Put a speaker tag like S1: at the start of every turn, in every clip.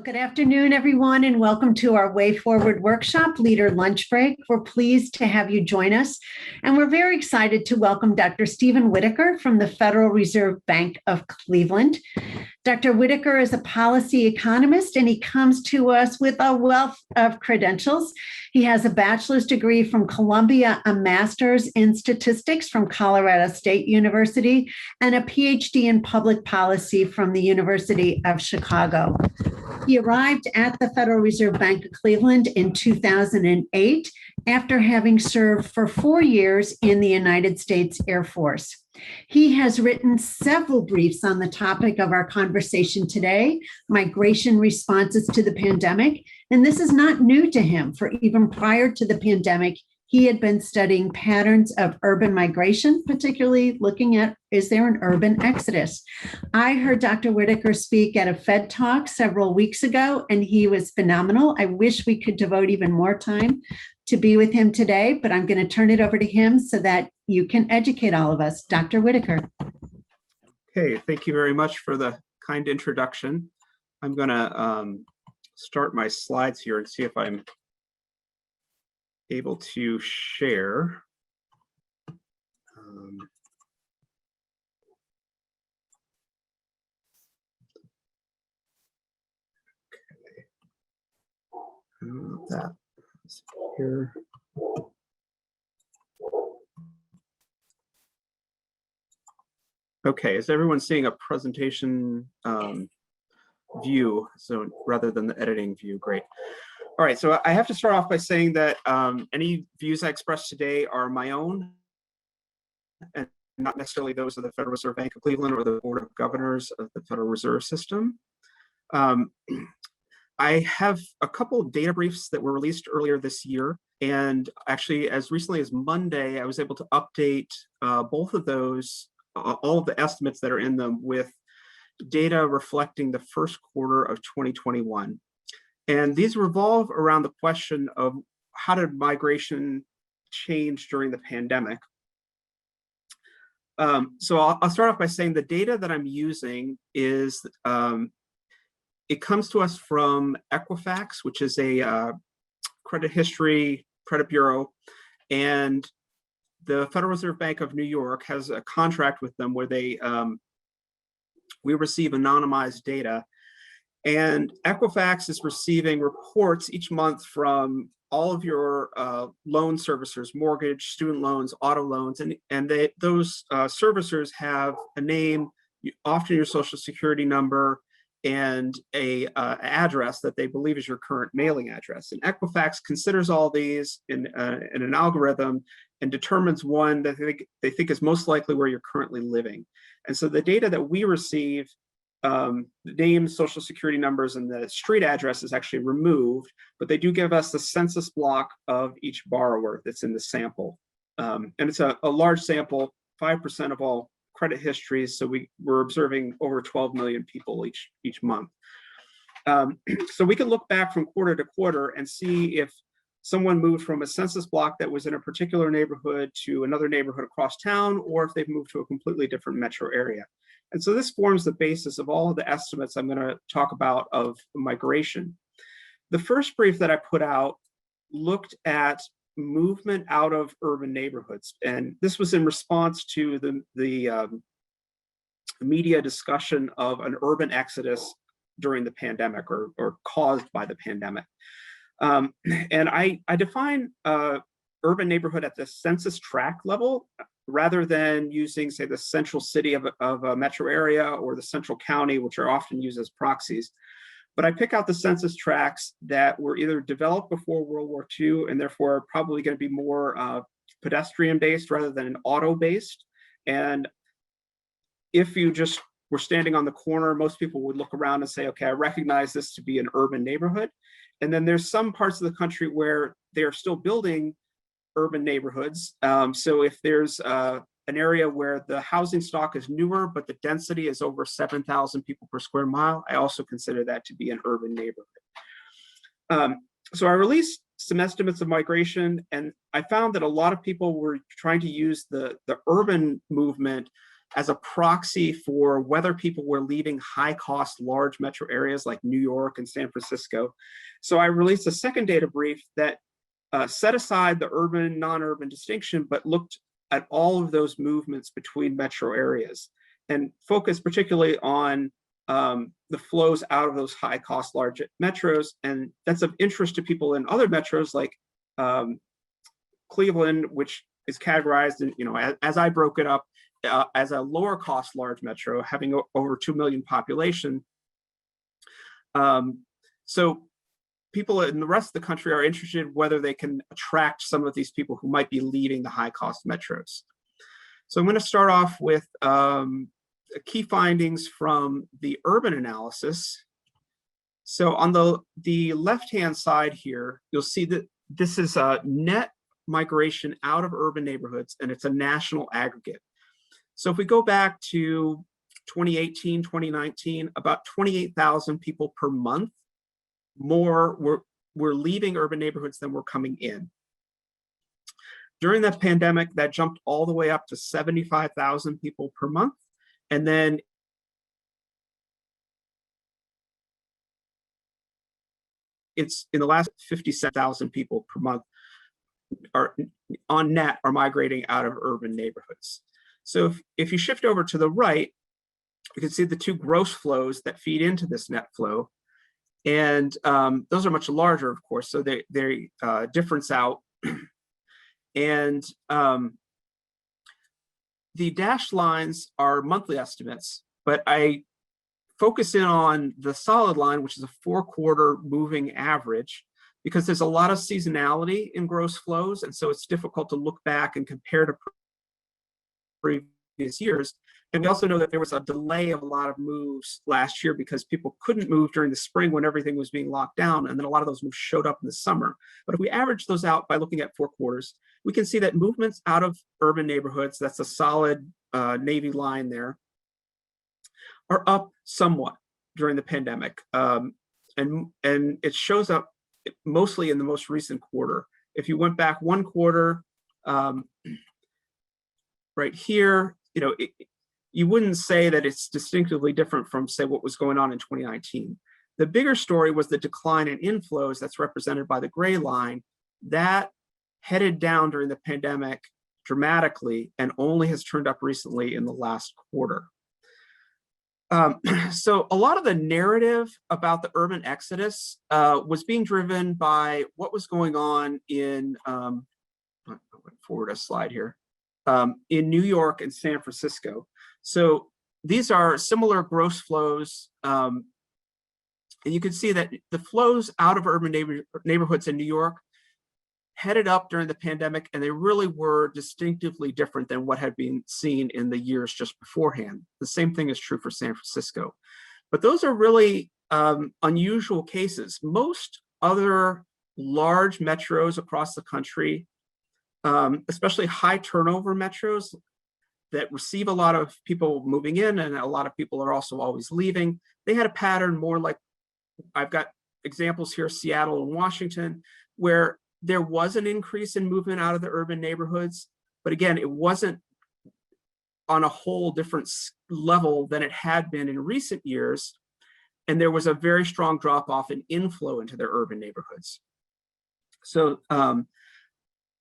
S1: Good afternoon, everyone, and welcome to our Way Forward Workshop, Leader Lunch Break. We're pleased to have you join us, and we're very excited to welcome Dr. Stephen Whitaker from the Federal Reserve Bank of Cleveland. Dr. Whitaker is a policy economist, and he comes to us with a wealth of credentials. He has a bachelor's degree from Columbia, a master's in statistics from Colorado State University, and a PhD in public policy from the University of Chicago. He arrived at the Federal Reserve Bank of Cleveland in 2008 after having served for 4 years in the United States Air Force. He has written several briefs on the topic of our conversation today, migration responses to the pandemic. And this is not new to him, for even prior to the pandemic, he had been studying patterns of urban migration, particularly looking at, is there an urban exodus? I heard Dr. Whitaker speak at a Fed talk several weeks ago, and he was phenomenal. I wish we could devote even more time to be with him today, but I'm going to turn it over to him so that you can educate all of us. Dr. Whitaker.
S2: Okay, thank you very much for the kind introduction. I'm going to start my slides here and see if I'm able to share. That is here. Okay, is everyone seeing a presentation view? So rather than the editing view, great. All right, so I have to start off by saying that any views I express today are my own and not necessarily those of the Federal Reserve Bank of Cleveland or the Board of Governors of the Federal Reserve System. I have a couple of data briefs that were released earlier this year. And actually, as recently as Monday, I was able to update both of those, all of the estimates that are in them with data reflecting the first quarter of 2021. And these revolve around the question of how did migration change during the pandemic? So I'll start off by saying the data that I'm using is, it comes to us from Equifax, which is a credit history credit bureau. And the Federal Reserve Bank of New York has a contract with them where we receive anonymized data. And Equifax is receiving reports each month from all of your loan servicers, mortgage, student loans, auto loans, and those servicers have a name, often your social security number, and a address that they believe is your current mailing address. And Equifax considers all these in an algorithm and determines one that they think is most likely where you're currently living. And so the data that we receive, the names, social security numbers, and the street address is actually removed, but they do give us the census block of each borrower that's in the sample. And it's a large sample, 5% of all credit histories. So we're observing over 12 million people each month. So we can look back from quarter to quarter and see if someone moved from a census block that was in a particular neighborhood to another neighborhood across town, or if they've moved to a completely different metro area. And so this forms the basis of all of the estimates I'm going to talk about of migration. The first brief that I put out looked at movement out of urban neighborhoods. And this was in response to the media discussion of an urban exodus during the pandemic or caused by the pandemic. And I define urban neighborhood at the census tract level rather than using, say, the central city of a metro area or the central county, which are often used as proxies. But I pick out the census tracts that were either developed before World War II and therefore are probably going to be more pedestrian-based rather than auto-based. And if you just were standing on the corner, most people would look around and say, okay, I recognize this to be an urban neighborhood. And then there's some parts of the country where they're still building urban neighborhoods. So if there's an area where the housing stock is newer, but the density is over 7,000 people per square mile, I also consider that to be an urban neighborhood. So I released some estimates of migration, and I found that a lot of people were trying to use the urban movement as a proxy for whether people were leaving high-cost large metro areas like New York and San Francisco. So I released a second data brief that set aside the urban, non-urban distinction, but looked at all of those movements between metro areas and focused particularly on the flows out of those high-cost large metros. And that's of interest to people in other metros like Cleveland, which is categorized in, as I broke it up, as a lower cost large metro, having over 2 million population. So people in the rest of the country are interested whether they can attract some of these people who might be leaving the high cost metros. So I'm going to start off with key findings from the urban analysis. So on the left-hand side here, you'll see that this is a net migration out of urban neighborhoods, and it's a national aggregate. So if we go back to 2018, 2019, about 28,000 people per month more were leaving urban neighborhoods than were coming in. During the pandemic, that jumped all the way up to 75,000 people per month. And then it's in the last 57,000 people per month are on net are migrating out of urban neighborhoods. So if you shift over to the right, you can see the two gross flows that feed into this net flow. And those are much larger, of course, so they difference out. And the dashed lines are monthly estimates, but I focus in on the solid line, which is a 4-quarter moving average, because there's a lot of seasonality in gross flows. And so it's difficult to look back and compare to previous years. And we also know that there was a delay of a lot of moves last year because people couldn't move during the spring when everything was being locked down. And then a lot of those moves showed up in the summer. But if we average those out by looking at 4 quarters, we can see that movements out of urban neighborhoods, that's a solid navy line there, are up somewhat during the pandemic. And it shows up mostly in the most recent quarter. If you went back 1 quarter, right here, you wouldn't say that it's distinctively different from, say, what was going on in 2019. The bigger story was the decline in inflows that's represented by the gray line. That headed down during the pandemic dramatically and only has turned up recently in the last quarter. So a lot of the narrative about the urban exodus was being driven by what was going on in, I went forward a slide here, in New York and San Francisco. So these are similar gross flows. And you can see that the flows out of urban neighborhoods in New York headed up during the pandemic, and they really were distinctively different than what had been seen in the years just beforehand. The same thing is true for San Francisco. But those are really unusual cases. Most other large metros across the country, especially high turnover metros that receive a lot of people moving in and a lot of people are also always leaving, they had a pattern more like, I've got examples here, Seattle and Washington, where there was an increase in movement out of the urban neighborhoods, but again, it wasn't on a whole different level than it had been in recent years. And there was a very strong drop off in inflow into their urban neighborhoods. So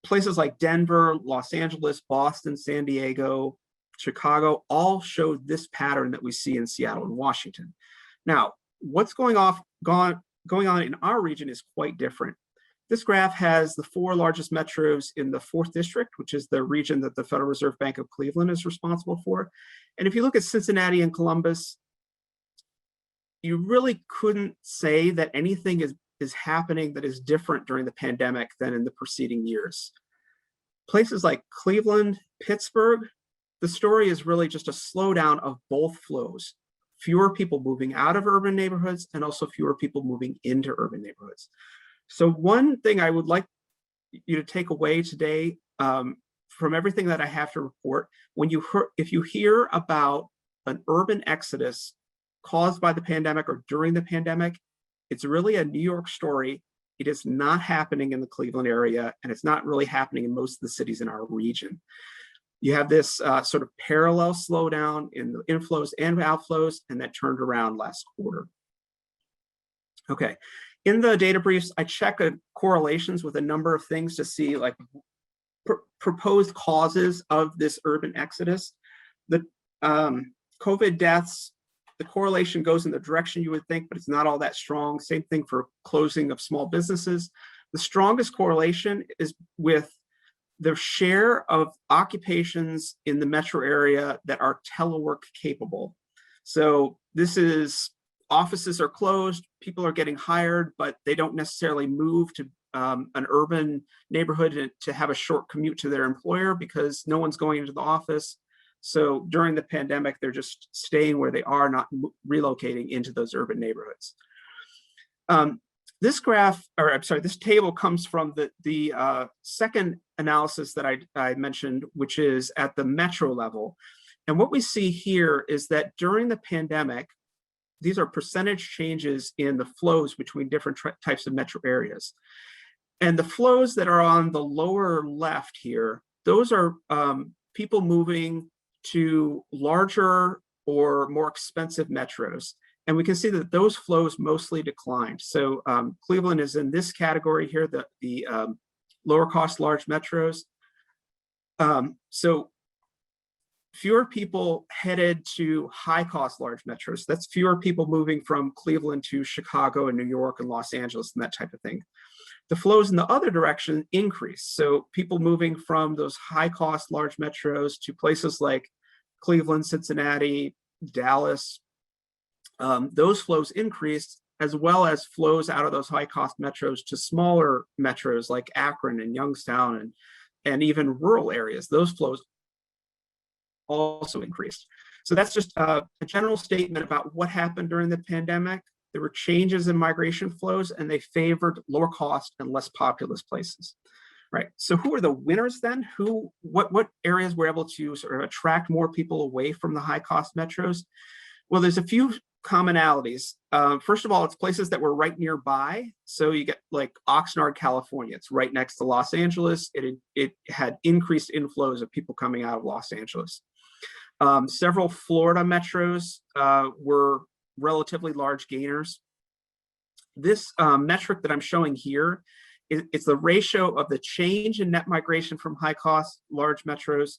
S2: places like Denver, Los Angeles, Boston, San Diego, Chicago, all showed this pattern that we see in Seattle and Washington. Now, what's going on in our region is quite different. This graph has the 4 largest metros in the 4th district, which is the region that the Federal Reserve Bank of Cleveland is responsible for. And if you look at Cincinnati and Columbus, you really couldn't say that anything is happening that is different during the pandemic than in the preceding years. Places like Cleveland, Pittsburgh, the story is really just a slowdown of both flows. Fewer people moving out of urban neighborhoods and also fewer people moving into urban neighborhoods. So one thing I would like you to take away today from everything that I have to report, if you hear about an urban exodus caused by the pandemic or during the pandemic, it's really a New York story. It is not happening in the Cleveland area, and it's not really happening in most of the cities in our region. You have this sort of parallel slowdown in the inflows and outflows, and that turned around last quarter. Okay, in the data briefs, I check correlations with a number of things to see like proposed causes of this urban exodus. The COVID deaths, the correlation goes in the direction you would think, but it's not all that strong. Same thing for closing of small businesses. The strongest correlation is with the share of occupations in the metro area that are telework capable. So this is offices are closed, people are getting hired, but they don't necessarily move to an urban neighborhood to have a short commute to their employer because no one's going into the office. So during the pandemic, they're just staying where they are, not relocating into those urban neighborhoods. This graph, or I'm sorry, this table comes from the second analysis that I mentioned, which is at the metro level. And what we see here is that during the pandemic, these are percentage changes in the flows between different types of metro areas. And the flows that are on the lower left here, those are people moving to larger or more expensive metros. And we can see that those flows mostly declined. So Cleveland is in this category here, the lower cost large metros. So fewer people headed to high cost large metros. That's fewer people moving from Cleveland to Chicago and New York and Los Angeles and that type of thing. The flows in the other direction increase. So people moving from those high cost large metros to places like Cleveland, Cincinnati, Dallas, those flows increased, as well as flows out of those high cost metros to smaller metros like Akron and Youngstown and even rural areas. Those flows also increased. So that's just a general statement about what happened during the pandemic. There were changes in migration flows and they favored lower cost and less populous places. Right. So who are the winners then? What areas were able to sort of attract more people away from the high cost metros? Well, there's a few commonalities. First of all, it's places that were right nearby. So you get like Oxnard, California. It's right next to Los Angeles. It had increased inflows of people coming out of Los Angeles. Several Florida metros were relatively large gainers. This metric that I'm showing here, it's the ratio of the change in net migration from high cost large metros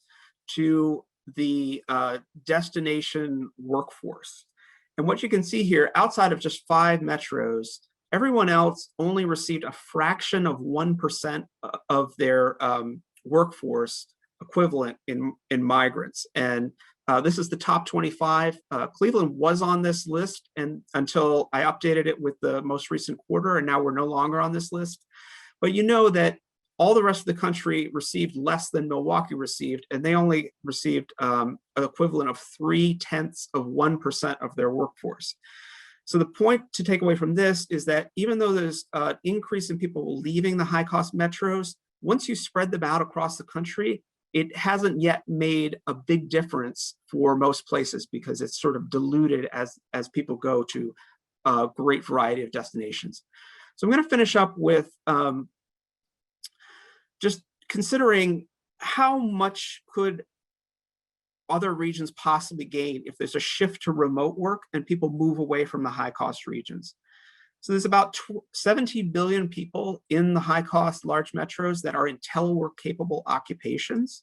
S2: to the destination workforce. And what you can see here, outside of just 5 metros, everyone else only received a fraction of 1% of their workforce equivalent in migrants. And this is the top 25. Cleveland was on this list and until I updated it with the most recent quarter, and now we're no longer on this list. But you know that all the rest of the country received less than Milwaukee received, and they only received an equivalent of 0.3% of their workforce. So the point to take away from this is that even though there's an increase in people leaving the high cost metros, once you spread them out across the country, it hasn't yet made a big difference for most places because it's sort of diluted as people go to a great variety of destinations. So I'm going to finish up with just considering how much could other regions possibly gain if there's a shift to remote work and people move away from the high cost regions. So there's about 17 billion people in the high cost large metros that are in telework capable occupations.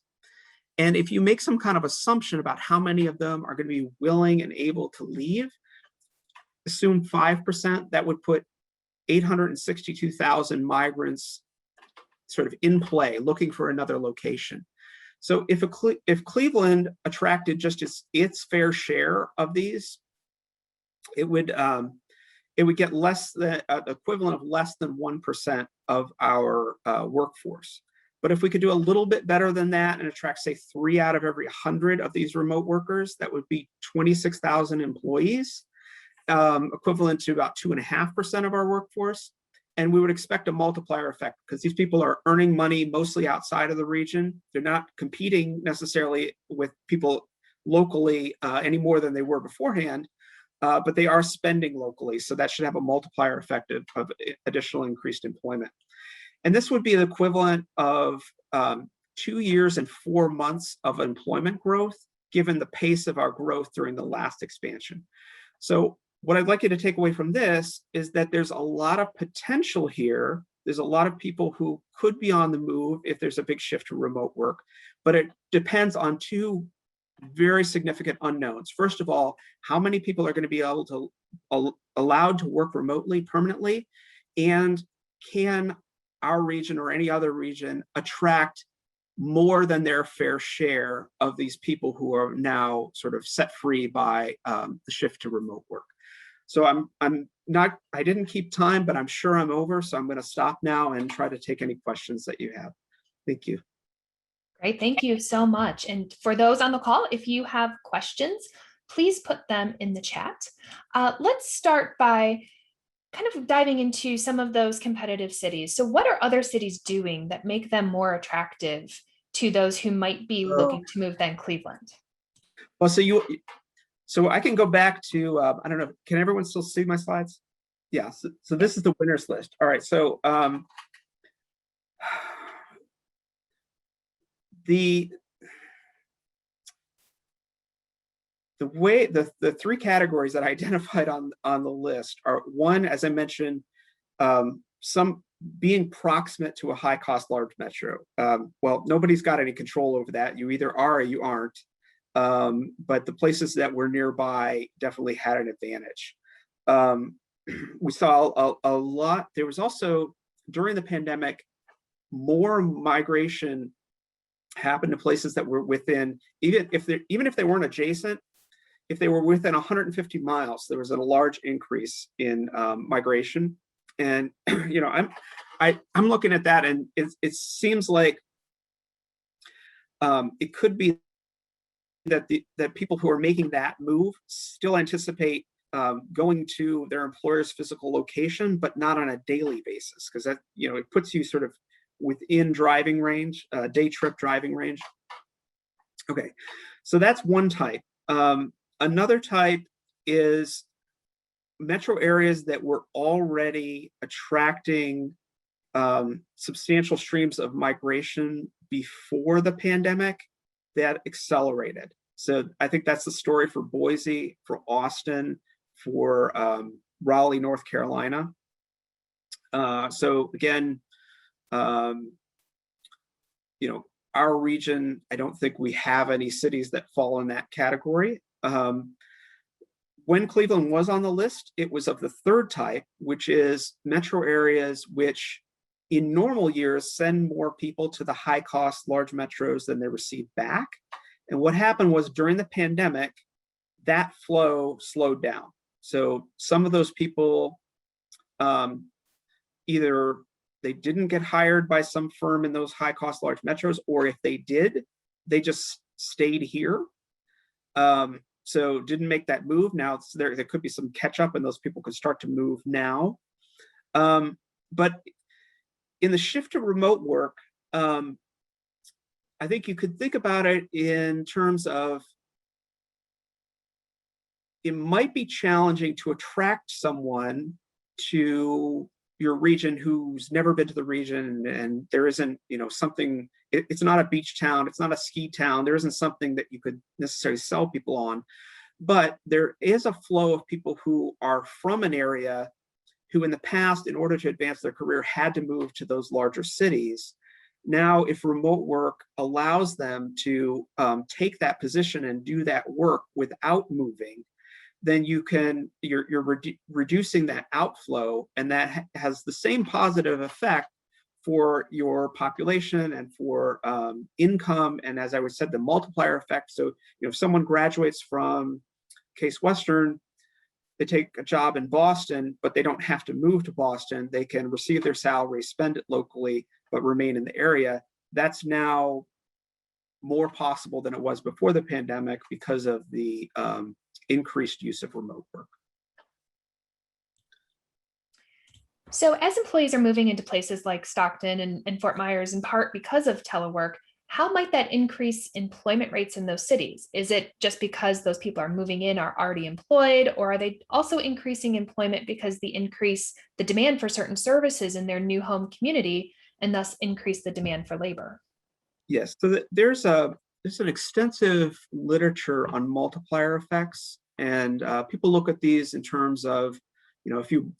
S2: And if you make some kind of assumption about how many of them are going to be willing and able to leave, assume 5%, that would put 862,000 migrants sort of in play, looking for another location. So if Cleveland attracted just its fair share of these, it would get less than equivalent of less than 1% of our workforce. But if we could do a little bit better than that and attract, say, 3 out of every 100 of these remote workers, that would be 26,000 employees, equivalent to about 2.5% of our workforce. And we would expect a multiplier effect because these people are earning money mostly outside of the region. They're not competing necessarily with people locally any more than they were beforehand, but they are spending locally. So that should have a multiplier effect of additional increased employment. And this would be the equivalent of 2 years and 4 months of employment growth, given the pace of our growth during the last expansion. So what I'd like you to take away from this is that there's a lot of potential here. There's a lot of people who could be on the move if there's a big shift to remote work, but it depends on two very significant unknowns. First of all, how many people are going to be able to allowed to work remotely permanently, and can our region or any other region attract more than their fair share of these people who are now sort of set free by the shift to remote work. So I didn't keep time, but I'm sure I'm over. So I'm going to stop now and try to take any questions that you have. Thank you.
S3: Great, thank you so much. And for those on the call, if you have questions, please put them in the chat. Let's start by kind of diving into some of those competitive cities. So what are other cities doing that make them more attractive to those who might be looking to move than Cleveland?
S2: Well, so I can go back to, I don't know, can everyone still see my slides? Yeah, so this is the winners list. All right, so the way the three categories that I identified on the list are, one, as I mentioned, some being proximate to a high cost large metro. Well, nobody's got any control over that. You either are or you aren't. But the places that were nearby definitely had an advantage. We saw a lot. There was also, during the pandemic, more migration happened to places that were within, even if they weren't adjacent, if they were within 150 miles, there was a large increase in migration. And you know, I'm looking at that, and it seems like it could be that people who are making that move still anticipate going to their employer's physical location, but not on a daily basis, because that, you know, it puts you sort of within driving range, day trip driving range. Okay, so that's one type. Another type is metro areas that were already attracting substantial streams of migration before the pandemic that accelerated. So I think that's the story for Boise, for Austin, for Raleigh, North Carolina. So again, you know, our region, I don't think we have any cities that fall in that category. When Cleveland was on the list, it was of the third type, which is metro areas which in normal years send more people to the high cost large metros than they receive back. And what happened was, during the pandemic, that flow slowed down. So some of those people, either they didn't get hired by some firm in those high cost large metros, or if they did, they just stayed here. So didn't make that move. Now there could be some catch up, and those people could start to move now. But in the shift to remote work, I think you could think about it in terms of, it might be challenging to attract someone to your region who's never been to the region, and there isn't, you know, something, it's not a beach town, it's not a ski town, there isn't something that you could necessarily sell people on. But there is a flow of people who are from an area who in the past, in order to advance their career, had to move to those larger cities. Now, if remote work allows them to take that position and do that work without moving, then you're reducing that outflow, and that has the same positive effect for your population and for income. And as I said, the multiplier effect. So, you know, if someone graduates from Case Western, they take a job in Boston, but they don't have to move to Boston. They can receive their salary, spend it locally, but remain in the area. That's now more possible than it was before the pandemic because of the increased use of remote work.
S3: So as employees are moving into places like Stockton and Fort Myers, in part because of telework, how might that increase employment rates in those cities? Is it just because those people are moving in are already employed, or are they also increasing employment because the demand for certain services in their new home community, and thus increase the demand for labor?
S2: Yes, so there's an extensive literature on multiplier effects, and people look at these in terms of, if you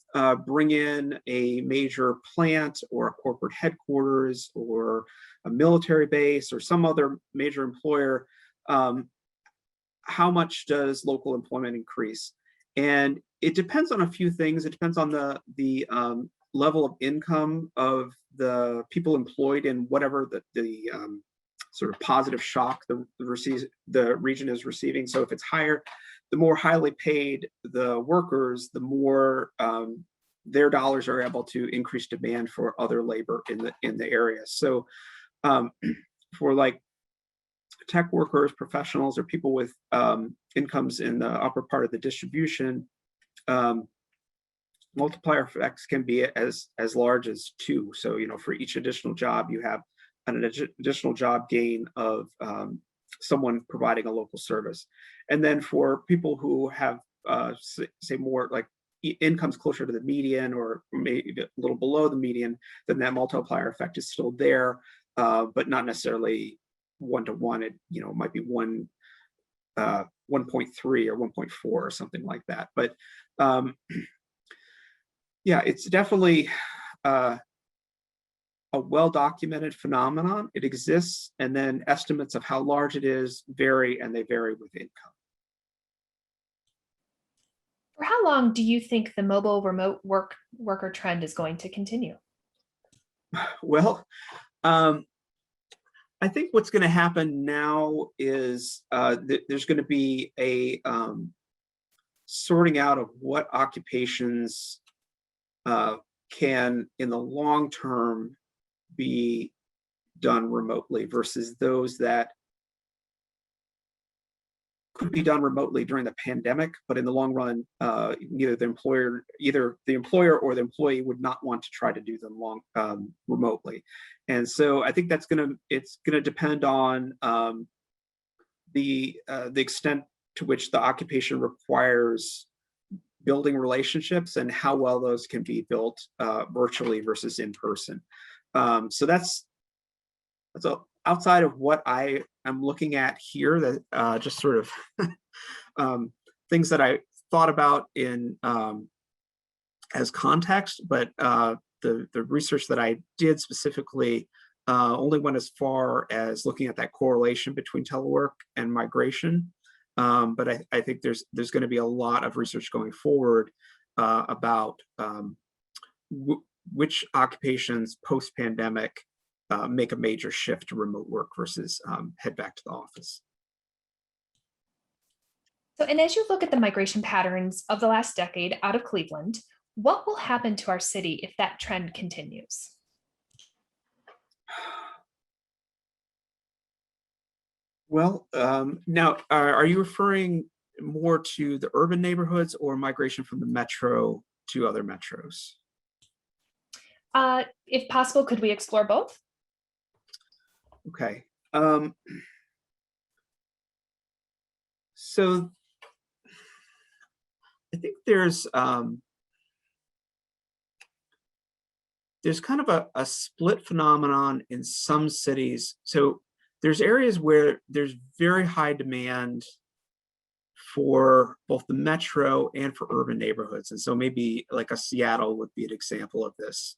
S2: bring in a major plant or a corporate headquarters or a military base or some other major employer, how much does local employment increase? And it depends on a few things. It depends on the level of income of the people employed in whatever the sort of positive shock the region is receiving. So if it's higher, the more highly paid the workers, the more their dollars are able to increase demand for other labor in the area. So for like tech workers, professionals, or people with incomes in the upper part of the distribution, multiplier effects can be as large as 2. So, for each additional job, you have an additional job gain of someone providing a local service. And then for people who have, say more like incomes closer to the median or maybe a little below the median, then that multiplier effect is still there, but not necessarily 1-to-1. It might be 1.3 or 1.4 or something like that. But yeah, it's definitely a well-documented phenomenon. It exists, and then estimates of how large it is vary, and they vary with income.
S3: For how long do you think the mobile remote worker trend is going to continue?
S2: Well, I think what's going to happen now is there's going to be a sorting out of what occupations can, in the long term, be done remotely versus those that could be done remotely during the pandemic, but in the long run, either the employer or the employee would not want to try to do them remotely. And so I think it's gonna depend on the extent to which the occupation requires building relationships and how well those can be built virtually versus in person. So that's outside of what I am looking at here, that just sort of things that I thought about in as context, but the research that I did specifically only went as far as looking at that correlation between telework and migration. But I think there's going to be a lot of research going forward about which occupations post-pandemic make a major shift to remote work versus head back to the office.
S3: So, and as you look at the migration patterns of the last decade out of Cleveland, what will happen to our city if that trend continues?
S2: Well, now, are you referring more to the urban neighborhoods or migration from the metro to other metros?
S3: If possible, could we explore both?
S2: Okay. So I think there's kind of a split phenomenon in some cities. So there's areas where there's very high demand for both the metro and for urban neighborhoods. And so maybe like a Seattle would be an example of this.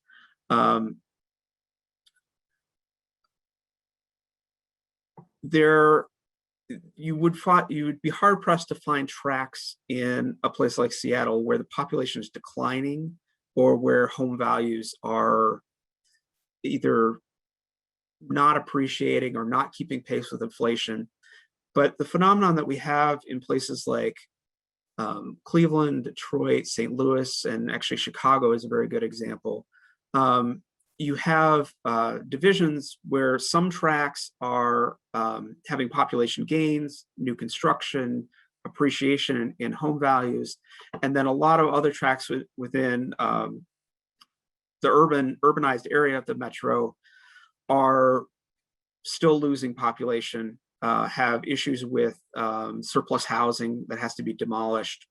S2: You would be hard pressed to find tracks in a place like Seattle where the population is declining or where home values are either not appreciating or not keeping pace with inflation. But the phenomenon that we have in places like Cleveland, Detroit, St. Louis, and actually Chicago is a very good example. You have divisions where some tracts are having population gains, new construction, appreciation in home values, and then a lot of other tracts within the urbanized area of the metro are still losing population, have issues with surplus housing that has to be demolished,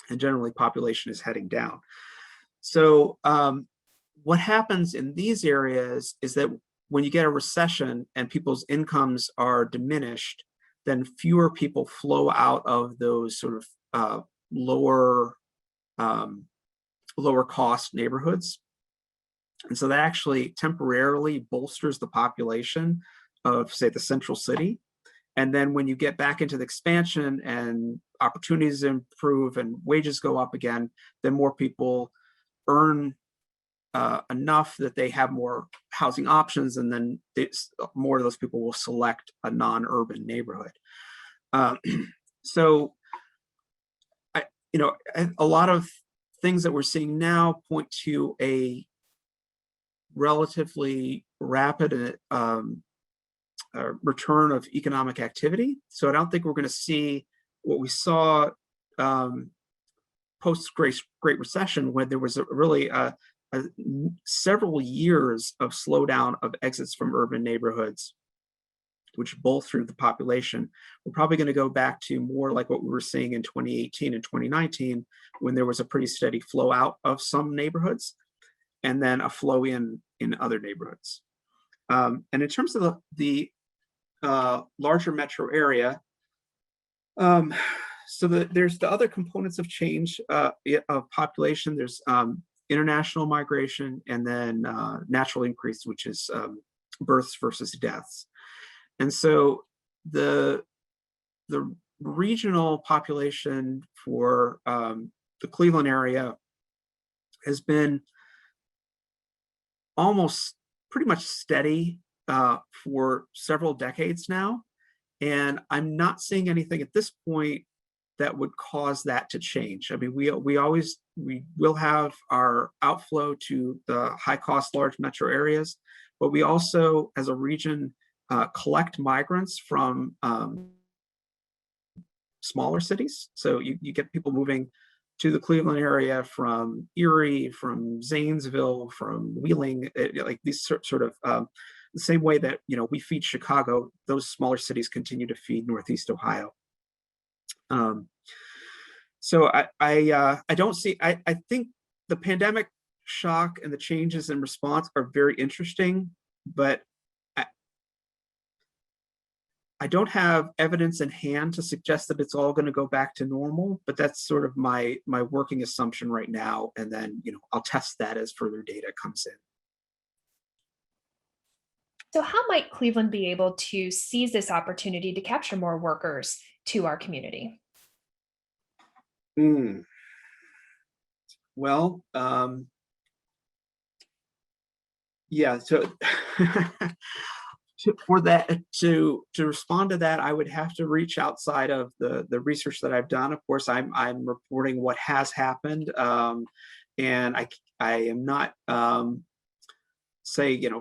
S2: and generally population is heading down. So what happens in these areas is that when you get a recession and people's incomes are diminished, then fewer people flow out of those sort of lower cost neighborhoods. And so that actually temporarily bolsters the population of, say, the central city. And then when you get back into the expansion and opportunities improve and wages go up again, then more people earn enough that they have more housing options, and then more of those people will select a non-urban neighborhood. So, a lot of things that we're seeing now point to a relatively rapid return of economic activity. So I don't think we're going to see what we saw post-Great Recession, when there was really several years of slowdown of exits from urban neighborhoods, which bolstered the population. We're probably going to go back to more like what we were seeing in 2018 and 2019, when there was a pretty steady flow out of some neighborhoods and then a flow in other neighborhoods. And in terms of the larger metro area, so there's the other components of change of population. There's international migration, and then natural increase, which is births versus deaths. And so the regional population for the Cleveland area has been almost pretty much steady for several decades now. And I'm not seeing anything at this point that would cause that to change. I mean, we will have our outflow to the high cost large metro areas, but we also, as a region, collect migrants from smaller cities. So you get people moving to the Cleveland area from Erie, from Zanesville, from Wheeling, like these sort of the same way that we feed Chicago, those smaller cities continue to feed Northeast Ohio. So I don't see. I think the pandemic shock and the changes in response are very interesting, but I don't have evidence in hand to suggest that it's all going to go back to normal, but that's sort of my working assumption right now. And then, I'll test that as further data comes in.
S3: So how might Cleveland be able to seize this opportunity to capture more workers to our community?
S2: Well, yeah, so for that, to respond to that, I would have to reach outside of the research that I've done. Of course, I'm reporting what has happened, and I am not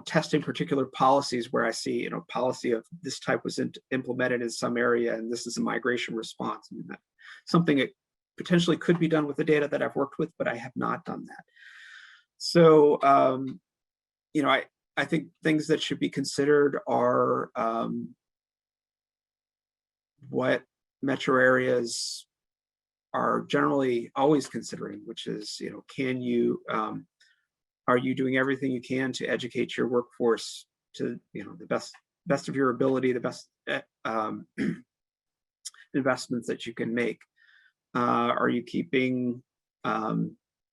S2: testing particular policies where I see policy of this type was implemented in some area and this is a migration response. I mean, that's something that potentially could be done with the data that I've worked with, but I have not done that. So I think things that should be considered are what metro areas are generally always considering, which is, are you doing everything you can to educate your workforce to, the best of your ability, the best investments that you can make? Are you keeping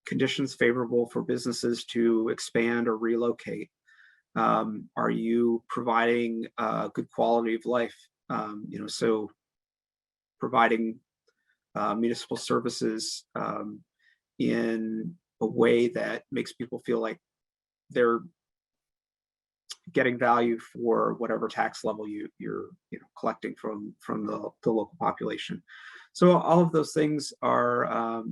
S2: conditions favorable for businesses to expand or relocate? Are you providing good quality of life? So providing municipal services in a way that makes people feel like they're getting value for whatever tax level you're collecting from the local population. So all of those things are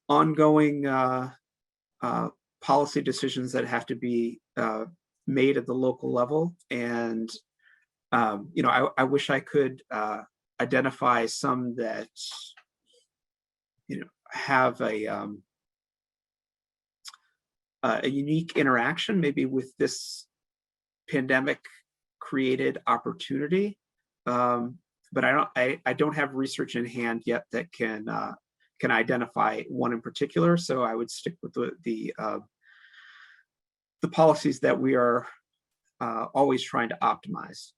S2: ongoing policy decisions that have to be made at the local level. And I wish I could identify some that have a unique interaction maybe with this pandemic created opportunity, but I don't have research in hand yet that can identify one in particular. So I would stick with the the policies that we are always trying to optimize.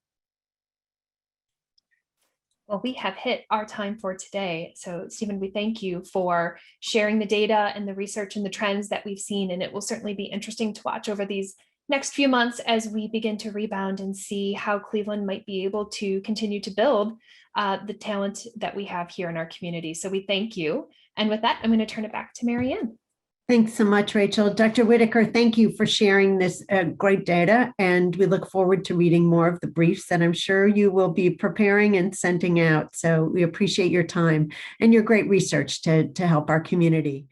S3: Well, we have hit our time for today. So, Stephen, we thank you for sharing the data and the research and the trends that we've seen. And it will certainly be interesting to watch over these next few months as we begin to rebound and see how Cleveland might be able to continue to build the talent that we have here in our community. So we thank you. And with that, I'm going to turn it back to Mary Ann.
S1: Thanks so much, Rachel. Dr. Whitaker, thank you for sharing this great data, and we look forward to reading more of the briefs that I'm sure you will be preparing and sending out. So we appreciate your time and your great research to help our community.